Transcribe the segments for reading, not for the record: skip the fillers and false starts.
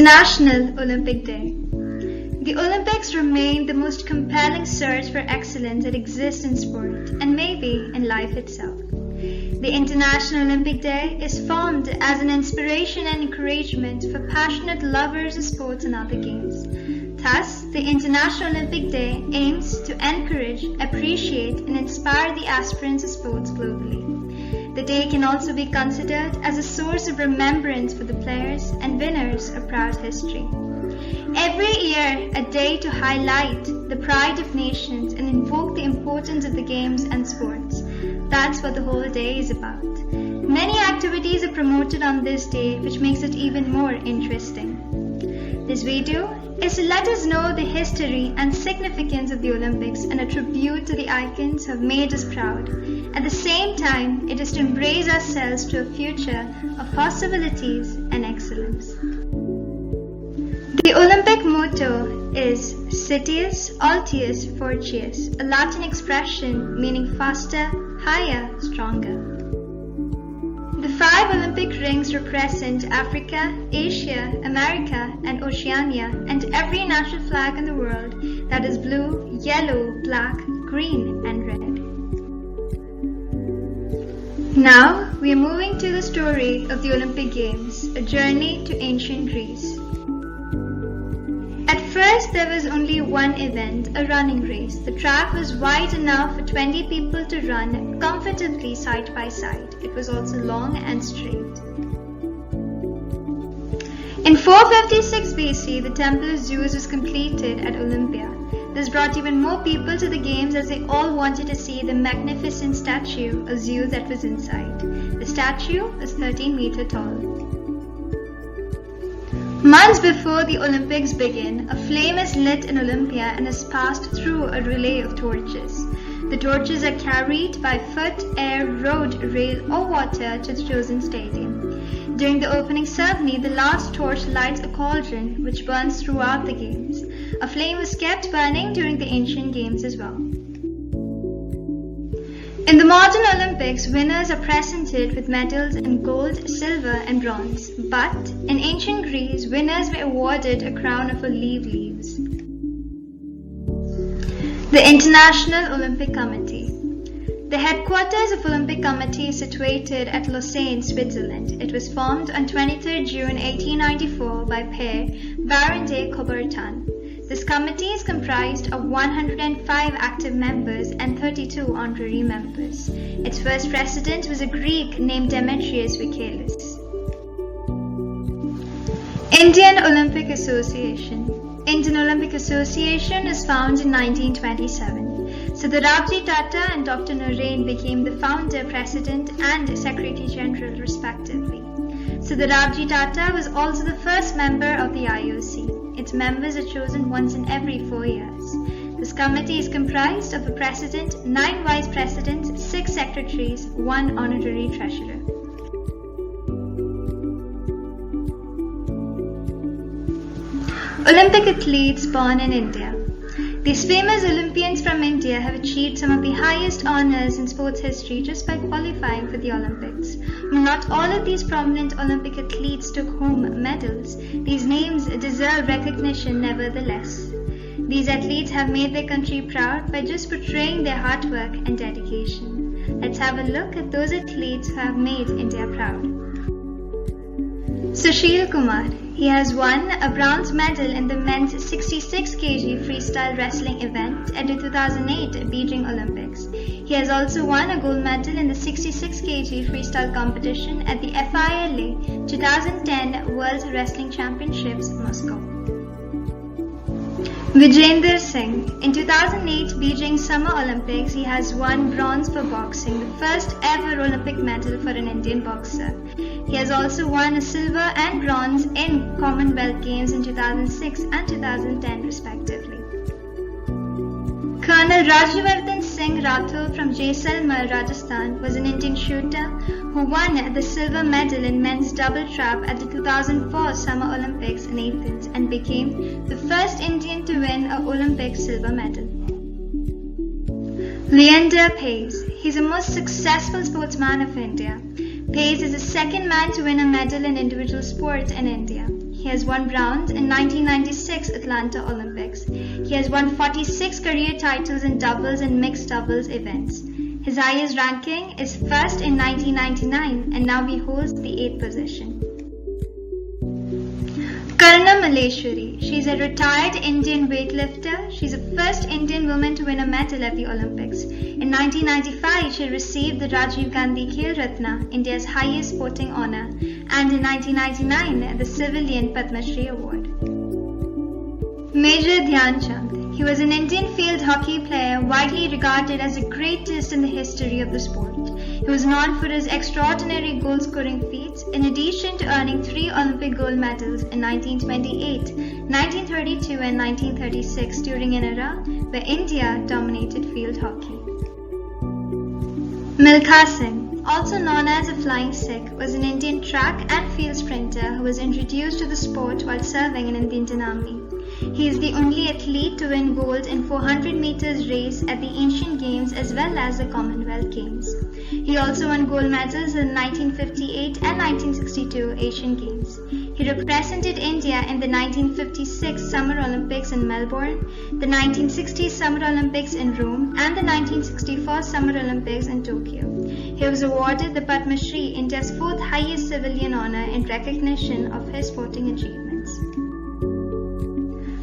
International Olympic Day. The Olympics remain the most compelling search for excellence that exists in sport and maybe in life itself. The International Olympic Day is formed as an inspiration and encouragement for passionate lovers of sports and other games. Thus, the International Olympic Day aims to encourage, appreciate, and inspire the aspirants of sports globally. The day can also be considered as a source of remembrance for the players and winners of proud history. Every year, a day to highlight the pride of nations and invoke the importance of the games and sports. That's what the whole day is about. Many activities are promoted on this day, which makes it even more interesting. This video is to let us know the history and significance of the Olympics and a tribute to the icons who have made us proud. At the same time, it is to embrace ourselves to a future of possibilities and excellence. The Olympic motto is Citius Altius Fortius, a Latin expression meaning faster, higher, stronger. The 5 Olympic rings represent Africa, Asia, America, and Oceania, and every national flag in the world that is blue, yellow, black, green, and red. Now, we are moving to the story of the Olympic Games, a journey to ancient Greece. At first, there was only one event, a running race. The track was wide enough for 20 people to run comfortably side by side. It was also long and straight. In 456 BC, the Temple of Zeus was completed at Olympia. This brought even more people to the games as they all wanted to see the magnificent statue of Zeus that was inside. The statue was 13 meters tall. Months before the Olympics begin, a flame is lit in Olympia and is passed through a relay of torches. The torches are carried by foot, air, road, rail, or water to the chosen stadium. During the opening ceremony, the last torch lights a cauldron which burns throughout the games. A flame was kept burning during the ancient games as well. In the modern Olympics, winners are presented with medals in gold, silver, and bronze. But in ancient Greece, winners were awarded a crown of olive leaves. The International Olympic Committee. The headquarters of Olympic Committee is situated at Lausanne, Switzerland. It was formed on 23 June 1894 by Père Baron de Coubertin. This committee is comprised of 105 active members and 32 honorary members. Its first president was a Greek named Demetrius Vikalis. Indian Olympic Association. Indian Olympic Association is founded in 1927. Siddharabji Tata and Dr. Narain became the founder, president, and secretary general respectively. Siddharabji Tata was also the first member of the IOC. Its members are chosen once in every 4 years. This committee is comprised of a president, 9 vice presidents, 6 secretaries, 1 honorary treasurer. Olympic athletes born in India. These famous Olympians from India have achieved some of the highest honors in sports history just by qualifying for the Olympics. Not all of these prominent Olympic athletes took home medals. These names deserve recognition nevertheless. These athletes have made their country proud by just portraying their hard work and dedication. Let's have a look at those athletes who have made India proud. Sushil Kumar. He has won a bronze medal in the men's 66 kg freestyle wrestling event at the 2008 Beijing Olympics. He has also won a gold medal in the 66 kg freestyle competition at the FILA 2010 World Wrestling Championships, Moscow. Vijender Singh. In 2008 Beijing Summer Olympics, he has won bronze for boxing, the first ever Olympic medal for an Indian boxer. He has also won a silver and bronze in Commonwealth Games in 2006 and 2010 respectively. Colonel Rajyavardhan Singh Rathore from Jaisalmer, Rajasthan was an Indian shooter who won the silver medal in men's double trap at the 2004 Summer Olympics in Athens and became the first Indian to win an Olympic silver medal. Leander Paes. He is the most successful sportsman of India. Paes is the second man to win a medal in individual sports in India. He has won bronze in 1996 Atlanta Olympics. He has won 46 career titles in doubles and mixed doubles events. His highest ranking is first in 1999 and now he holds the 8th position. Karna Malleshwari. She is a retired Indian weightlifter. She is the first Indian woman to win a medal at the Olympics. In 1995, she received the Rajiv Gandhi Khel Ratna, India's highest sporting honour, and in 1999, the civilian Padma Shri Award. Major Dhyan Chand. He was an Indian field hockey player widely regarded as the greatest in the history of the sport. He was known for his extraordinary goal-scoring feats, in addition to earning 3 Olympic gold medals in 1928, 1932 and 1936 during an era where India dominated field hockey. Milkha Singh, also known as a Flying Sikh, was an Indian track and field sprinter who was introduced to the sport while serving in the Indian Army. He is the only athlete to win gold in 400 meters race at the Asian Games as well as the Commonwealth Games. He also won gold medals in 1958 and 1962 Asian Games. He represented India in the 1956 Summer Olympics in Melbourne, the 1960 Summer Olympics in Rome, and the 1964 Summer Olympics in Tokyo. He was awarded the Padma Shri, India's 4th highest civilian honour in recognition of his sporting achievements.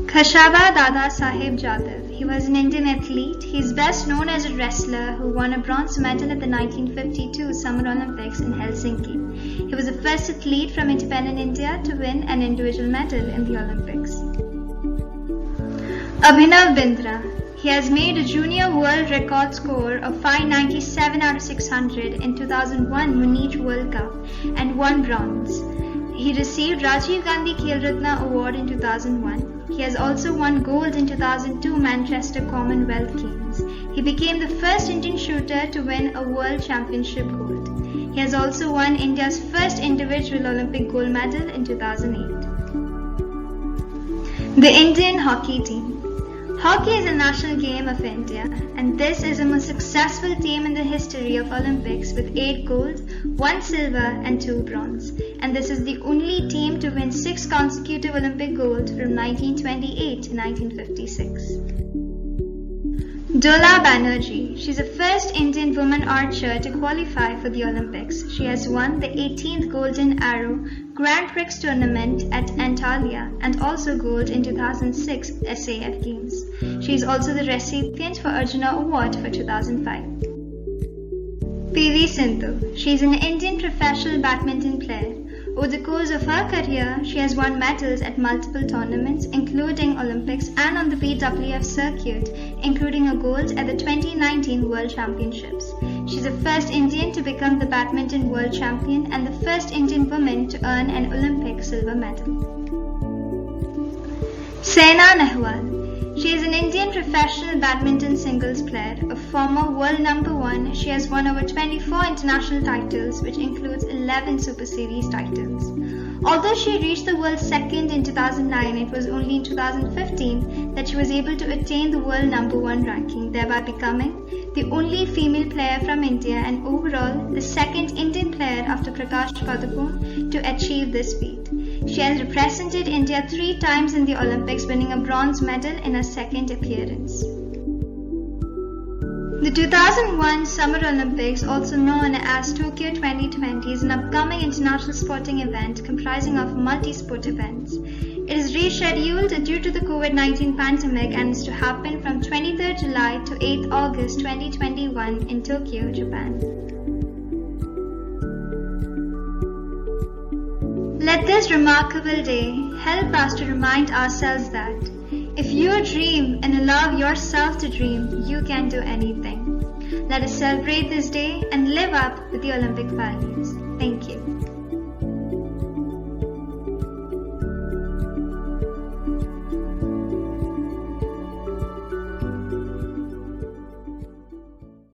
Khashaba Dada Saheb Jadhav. He was an Indian athlete. He is best known as a wrestler who won a bronze medal at the 1952 Summer Olympics in Helsinki. He was the first athlete from independent India to win an individual medal in the Olympics. Abhinav Bindra. He has made a junior world record score of 597 out of 600 in 2001 Munich World Cup and won bronze. He received Rajiv Gandhi Khel Ratna Award in 2001. He has also won gold in 2002 Manchester Commonwealth Games. He became the first Indian shooter to win a World Championship gold. He has also won India's first individual Olympic gold medal in 2008. The Indian hockey team. Hockey is a national game of India, and this is the most successful team in the history of Olympics with 8 gold, 1 silver and 2 bronze. And this is the only team to win 6 consecutive Olympic gold from 1928 to 1956. Dola Banerjee. She is the first Indian woman archer to qualify for the Olympics. She has won the 18th Golden Arrow Grand Prix tournament at Antalya and also gold in 2006 SAF Games. She is also the recipient for Arjuna Award for 2005. PV Sindhu. She is an Indian professional badminton player. Over the course of her career, she has won medals at multiple tournaments, including Olympics and on the BWF circuit, including a gold at the 2019 World Championships. She is the first Indian to become the badminton world champion and the first Indian woman to earn an Olympic silver medal. Saina Nehwal. She is an Indian professional badminton singles player, a former world number 1. She has won over 24 international titles, which includes 11 Super Series titles. Although she reached the world second in 2009, it was only in 2015 that she was able to attain the world number 1 ranking, thereby becoming the only female player from India and overall the second Indian player after Prakash Padukone to achieve this feat. She has represented India 3 times in the Olympics, winning a bronze medal in her second appearance. The 2001 Summer Olympics, also known as Tokyo 2020, is an upcoming international sporting event comprising of multi-sport events. It is rescheduled due to the COVID-19 pandemic and is to happen from 23rd July to 8th August 2021 in Tokyo, Japan. Let this remarkable day help us to remind ourselves that if you dream and allow yourself to dream, you can do anything. Let us celebrate this day and live up with the Olympic values. Thank you.